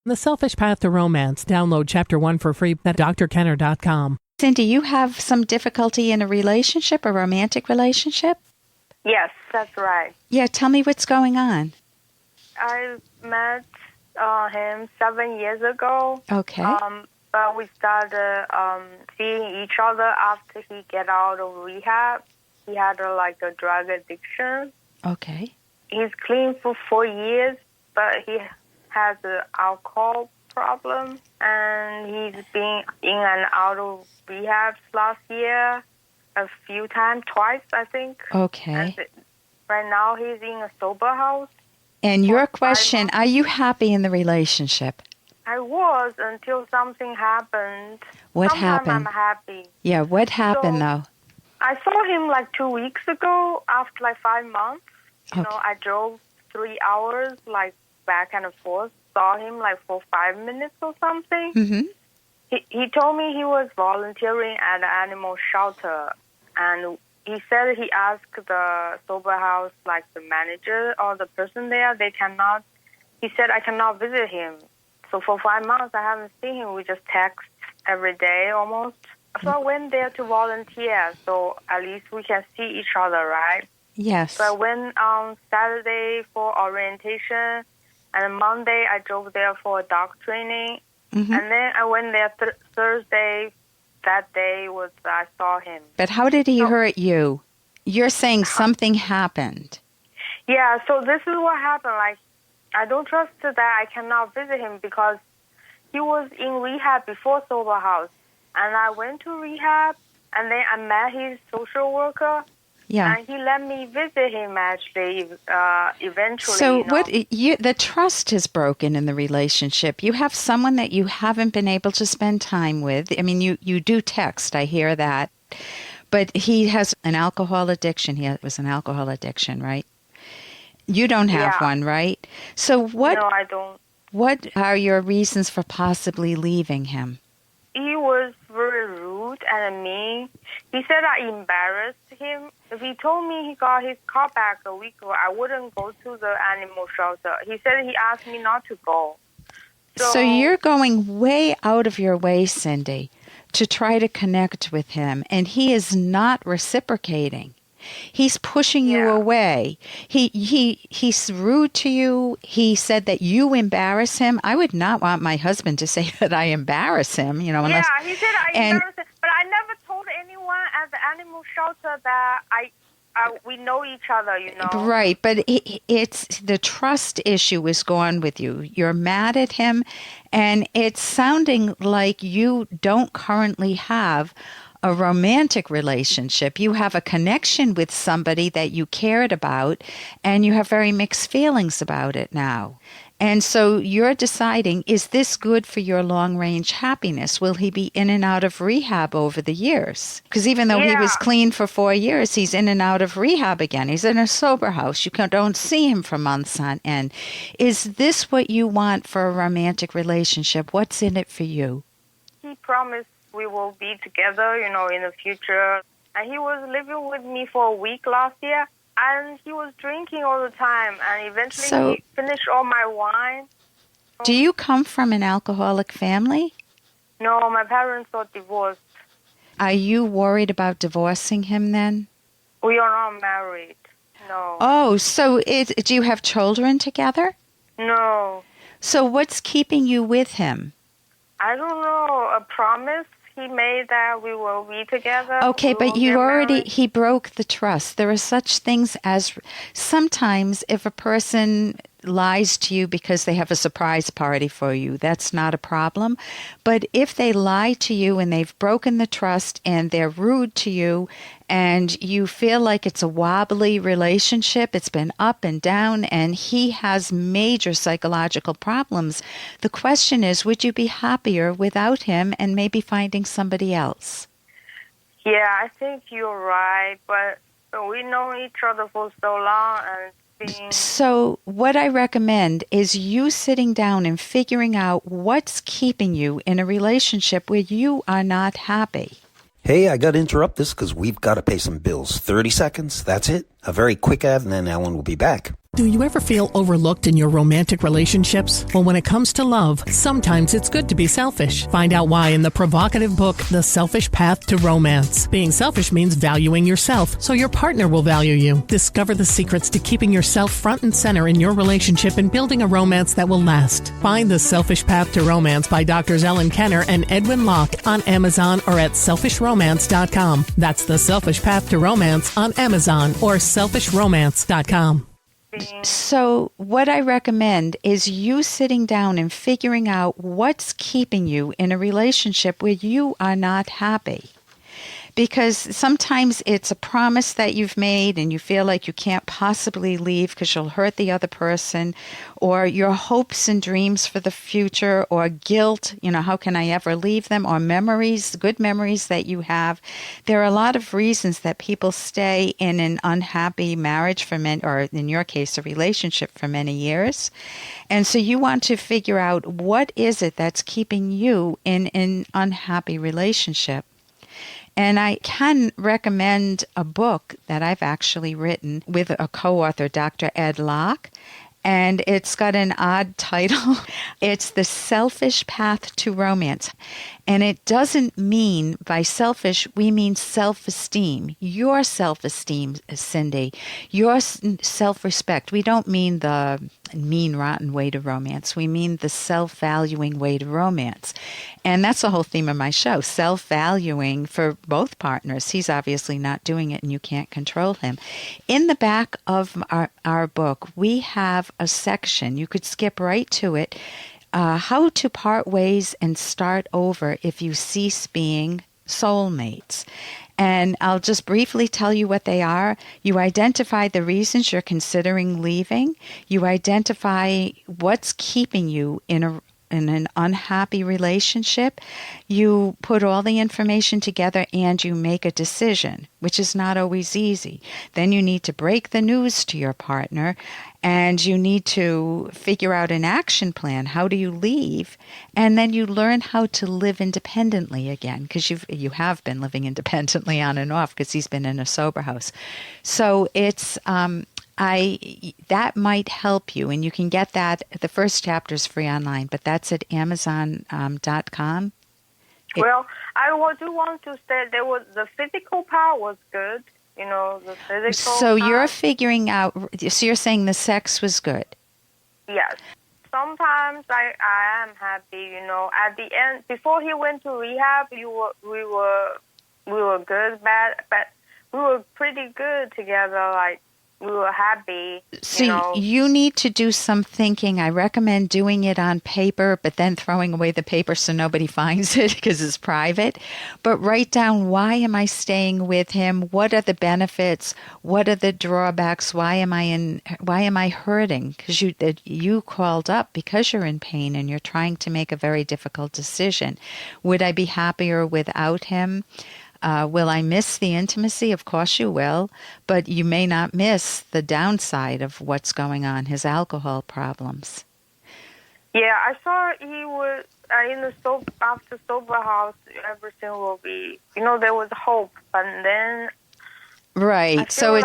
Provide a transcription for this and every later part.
The Selfish Path to Romance. Download Chapter 1 for free at drkenner.com. Cindy, you have some difficulty in a relationship, a romantic relationship? Yes, that's right. Yeah, tell me what's going on. I met him 7 years ago. Okay. But we started seeing each other after he get out of rehab. He had a drug addiction. Okay. He's clean for 4 years, but he has an alcohol problem, and he's been in and out of rehab last year a few times, twice, I think. Okay. And right now he's in a sober house. And your question, are you happy in the relationship? I was until something happened. What Sometimes happened? I'm happy. Yeah, what happened though? I saw him 2 weeks ago after 5 months. You know, I drove 3 hours back and forth, saw him for 5 minutes or something. Mm-hmm. He told me he was volunteering at an animal shelter, and he said he asked the sober house, the manager or the person there, he said I cannot visit him. So for 5 months I haven't seen him. We just text every day almost. So I went there to volunteer, so at least we can see each other, right? Yes. So I went on Saturday for orientation, and Monday I drove there for dog training. Mm-hmm. And then I went there Thursday. That day I saw him. But how did he hurt you? You're saying something happened. Yeah, so this is what happened. I don't trust that I cannot visit him because he was in rehab before sober house. And I went to rehab, and then I met his social worker. Yeah. And he let me visit him, actually, eventually. So the trust is broken in the relationship. You have someone that you haven't been able to spend time with. I mean, you do text, I hear that. But he has an alcohol addiction. He was an alcohol addiction, right? You don't have one, right? So No, I don't. What are your reasons for possibly leaving him? He was very rude and mean. He said I embarrassed him. If he told me he got his car back a week ago, I wouldn't go to the animal shelter. He said he asked me not to go. So you're going way out of your way, Cindy, to try to connect with him, and he is not reciprocating. He's pushing you away. He's rude to you. He said that you embarrass him. I would not want my husband to say that I embarrass him, unless... Yeah, he said I embarrass him. But I never told anyone at the animal shelter that we know each other, Right, but it's the trust issue is gone with you. You're mad at him, and it's sounding like you don't currently have a romantic relationship. You have a connection with somebody that you cared about, and you have very mixed feelings about it now. And so you're deciding, is this good for your long-range happiness? Will he be in and out of rehab over the years? Because even though he was clean for 4 years, he's in and out of rehab again. He's in a sober house. You don't see him for months on end. Is this what you want for a romantic relationship? What's in it for you? He promised we will be together, in the future. And he was living with me for a week last year, and he was drinking all the time, and eventually he finished all my wine. Do you come from an alcoholic family? No, my parents are divorced. Are you worried about divorcing him then? We are not married, no. Oh, so do you have children together? No. So what's keeping you with him? I don't know, a promise he made that we will be together. Okay, but he broke the trust. There are such things as sometimes if a person lies to you because they have a surprise party for you, that's not a problem. But if they lie to you and they've broken the trust and they're rude to you and you feel like it's a wobbly relationship, it's been up and down, and he has major psychological problems, the question is, would you be happier without him and maybe finding somebody else? Yeah, I think you're right, but we know each other for so long, and so what I recommend is you sitting down and figuring out what's keeping you in a relationship where you are not happy. Hey, I got to interrupt this because we've got to pay some bills. 30 seconds, that's it. a very quick ad, and then Ellen will be back. Do you ever feel overlooked in your romantic relationships? Well, when it comes to love, sometimes it's good to be selfish. Find out why in the provocative book, The Selfish Path to Romance. Being selfish means valuing yourself, so your partner will value you. Discover the secrets to keeping yourself front and center in your relationship and building a romance that will last. Find The Selfish Path to Romance by Drs. Ellen Kenner and Edwin Locke on Amazon or at selfishromance.com. That's The Selfish Path to Romance on Amazon or selfishromance.com. So what I recommend is you sitting down and figuring out what's keeping you in a relationship where you are not happy. Because sometimes it's a promise that you've made and you feel like you can't possibly leave because you'll hurt the other person, or your hopes and dreams for the future, or guilt, how can I ever leave them, or memories, good memories that you have. There are a lot of reasons that people stay in an unhappy marriage for many, or in your case, a relationship for many years. And so you want to figure out what is it that's keeping you in an unhappy relationship. And I can recommend a book that I've actually written with a co-author, Dr. Ed Locke, and it's got an odd title. It's The Selfish Path to Romance. And it doesn't mean, by selfish, we mean self-esteem. Your self-esteem, Cindy. Your self-respect. We don't mean the mean, rotten way to romance. We mean the self-valuing way to romance. And that's the whole theme of my show, self-valuing for both partners. He's obviously not doing it and you can't control him. In the back of our book, we have a section, you could skip right to it, how to part ways and start over if you cease being soulmates. And I'll just briefly tell you what they are. You identify the reasons you're considering leaving. You identify what's keeping you in an unhappy relationship. You put all the information together and you make a decision, which is not always easy. Then you need to break the news to your partner, and you need to figure out an action plan. How do you leave? And then you learn how to live independently again, because you have been living independently on and off because he's been in a sober house. So it's that might help you, and you can get that. The first chapter is free online, but that's at Amazon.com. Well, do want to say the physical part was good. The physical. So you're figuring out. So you're saying the sex was good. Yes. Sometimes I am happy. At the end, before he went to rehab, we were good, bad, but we were pretty good together. Like, we were happy. So you need to do some thinking. I recommend doing it on paper, but then throwing away the paper so nobody finds it because it's private. But write down, why am I staying with him? What are the benefits? What are the drawbacks? Why am I hurting? Because you called up because you're in pain and you're trying to make a very difficult decision. Would I be happier without him? Will I miss the intimacy? Of course you will, but you may not miss the downside of what's going on, his alcohol problems. Yeah, I saw he was after sober house, everything will be, there was hope, but then right. So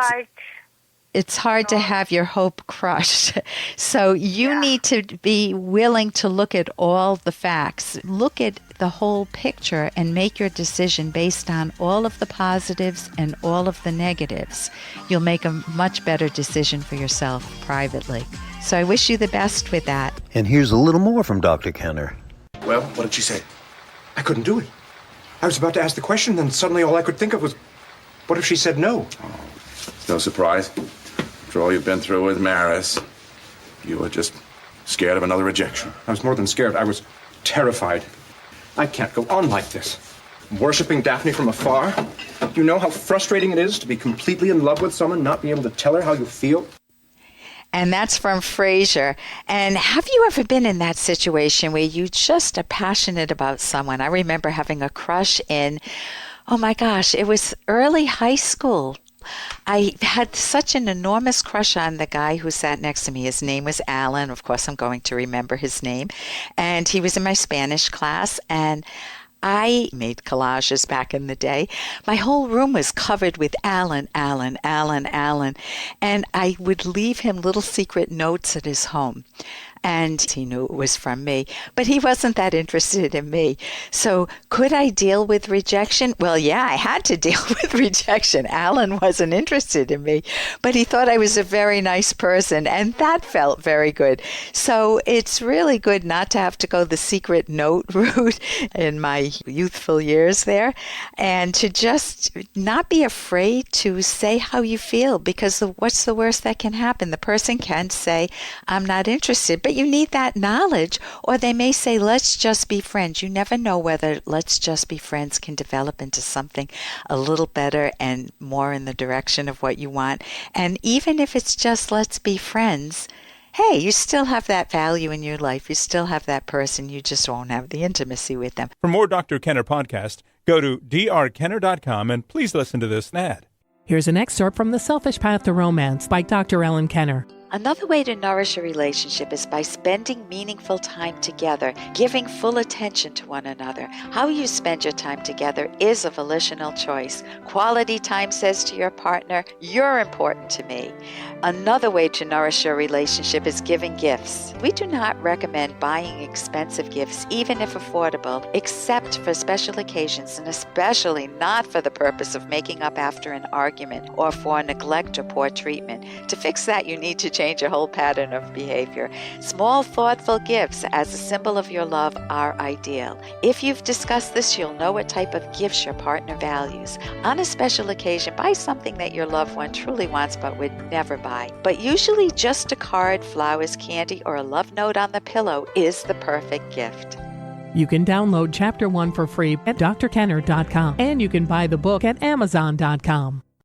it's hard to have your hope crushed. So you need to be willing to look at all the facts, look at the whole picture, and make your decision based on all of the positives and all of the negatives. You'll make a much better decision for yourself privately. So I wish you the best with that. And here's a little more from Dr. Kenner. Well, what did she say? I couldn't do it. I was about to ask the question, then suddenly all I could think of was, what if she said no? Oh, it's no surprise. After all you've been through with Maris, you were just scared of another rejection. I was more than scared. I was terrified. I can't go on like this. Worshipping Daphne from afar. Do you know how frustrating it is to be completely in love with someone, not be able to tell her how you feel? And that's from Frasier. And have you ever been in that situation where you just are passionate about someone? I remember having a crush in, oh my gosh, it was early high school. I had such an enormous crush on the guy who sat next to me. His name was Alan. Of course, I'm going to remember his name. And he was in my Spanish class. And I made collages back in the day. My whole room was covered with Alan. And I would leave him little secret notes at his home. And he knew it was from me, but he wasn't that interested in me. So could I deal with rejection? Well, yeah, I had to deal with rejection. Alan wasn't interested in me, but he thought I was a very nice person, and that felt very good. So it's really good not to have to go the secret note route in my youthful years there, and to just not be afraid to say how you feel, because what's the worst that can happen? The person can say, I'm not interested, but you need that knowledge, or they may say, let's just be friends. You never know whether let's just be friends can develop into something a little better and more in the direction of what you want. And even if it's just let's be friends, hey, you still have that value in your life. You still have that person. You just won't have the intimacy with them. For more Dr. Kenner podcast, go to drkenner.com and please listen to this ad. Here's an excerpt from The Selfish Path to Romance by Dr. Ellen Kenner. Another way to nourish a relationship is by spending meaningful time together, giving full attention to one another. How you spend your time together is a volitional choice. Quality time says to your partner, you're important to me. Another way to nourish your relationship is giving gifts. We do not recommend buying expensive gifts, even if affordable, except for special occasions, and especially not for the purpose of making up after an argument or for neglect or poor treatment. To fix that, you need to change your whole pattern of behavior. Small, thoughtful gifts as a symbol of your love are ideal. If you've discussed this, you'll know what type of gifts your partner values. On a special occasion, buy something that your loved one truly wants but would never buy. But usually just a card, flowers, candy, or a love note on the pillow is the perfect gift. You can download Chapter 1 for free at drkenner.com, and you can buy the book at amazon.com.